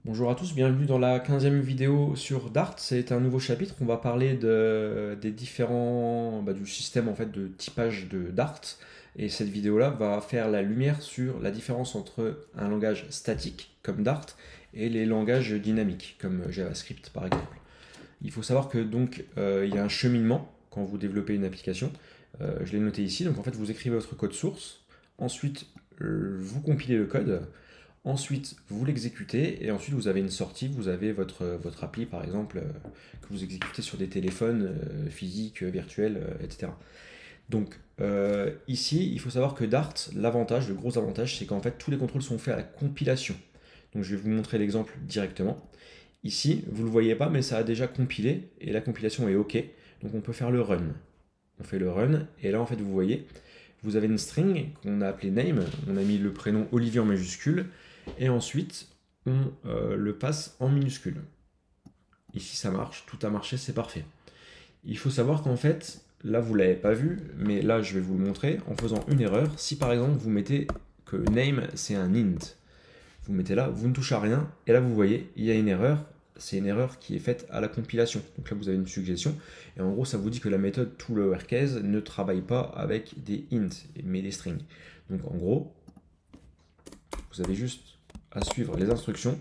Bonjour à tous, bienvenue dans la 15e vidéo sur Dart. C'est un nouveau chapitre, on va parler des différents, du système en fait de typage de Dart. Et cette vidéo-là va faire la lumière sur la différence entre un langage statique comme Dart et les langages dynamiques comme JavaScript par exemple. Il faut savoir que donc il y a un cheminement quand vous développez une application. Je l'ai noté ici, donc en fait vous écrivez votre code source, ensuite vous compilez le code. Ensuite, vous l'exécutez et ensuite vous avez une sortie, vous avez votre appli par exemple que vous exécutez sur des téléphones physiques, virtuels, etc. Donc ici, il faut savoir que Dart, l'avantage, le gros avantage, c'est qu'en fait tous les contrôles sont faits à la compilation. Donc je vais vous montrer l'exemple directement. Ici, vous ne le voyez pas, mais ça a déjà compilé et la compilation est OK. Donc on peut faire le run. On fait le run et là en fait vous voyez, vous avez une string qu'on a appelée name, on a mis le prénom Olivier en majuscule, et ensuite on le passe en minuscule. Ici ça marche, tout a marché, c'est parfait. Il faut savoir qu'en fait, là vous l'avez pas vu, mais là je vais vous le montrer en faisant une erreur. Si par exemple vous mettez que name c'est un int, vous mettez là, vous ne touchez à rien, et là vous voyez, il y a une erreur, c'est une erreur qui est faite à la compilation. Donc là vous avez une suggestion, et en gros ça vous dit que la méthode toLowerCase ne travaille pas avec des int, mais des strings. Donc en gros, vous avez juste à suivre les instructions.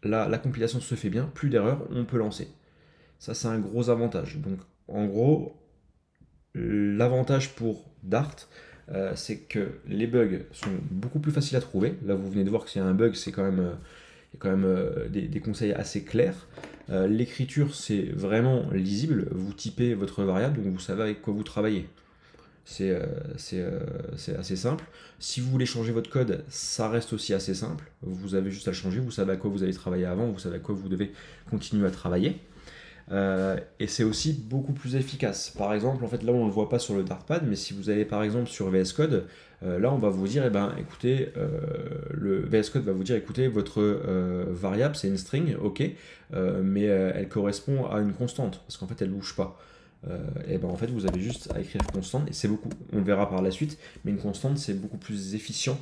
Là, la compilation se fait bien, plus d'erreurs, on peut lancer. Ça c'est un gros avantage. Donc en gros, l'avantage pour Dart, c'est que les bugs sont beaucoup plus faciles à trouver. Là, vous venez de voir que s'il y a un bug, c'est quand même, il y a quand même des conseils assez clairs. L'écriture, c'est vraiment lisible. Vous typez votre variable, donc vous savez avec quoi vous travaillez. C'est assez simple. Si vous voulez changer votre code, ça reste aussi assez simple. Vous avez juste à le changer, vous savez à quoi vous avez travaillé avant, vous savez à quoi vous devez continuer à travailler. Et c'est aussi beaucoup plus efficace. Par exemple, en fait, là on ne le voit pas sur le Dartpad, mais si vous allez par exemple sur VS Code, là on va vous dire, écoutez, le VS Code va vous dire, écoutez, votre variable c'est une string, ok, mais elle correspond à une constante, parce qu'en fait elle ne bouge pas. Et ben en fait vous avez juste à écrire constante, et c'est beaucoup, on le verra par la suite, mais une constante c'est beaucoup plus efficient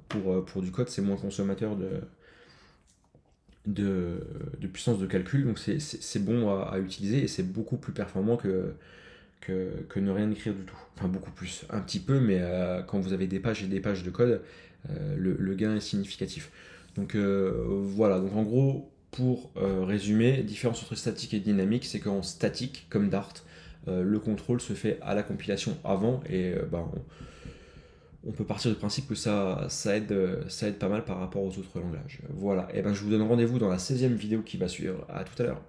pour du code, c'est moins consommateur de puissance de calcul, donc c'est bon à utiliser et c'est beaucoup plus performant que ne rien écrire du tout. Enfin beaucoup plus, un petit peu, mais quand vous avez des pages et des pages de code, le gain est significatif. Donc voilà, donc en gros, pour résumer, différence entre statique et dynamique, c'est qu'en statique, comme Dart, le contrôle se fait à la compilation avant et on peut partir du principe que ça aide pas mal par rapport aux autres langages. Voilà, et ben je vous donne rendez-vous dans la 16e vidéo qui va suivre. À tout à l'heure.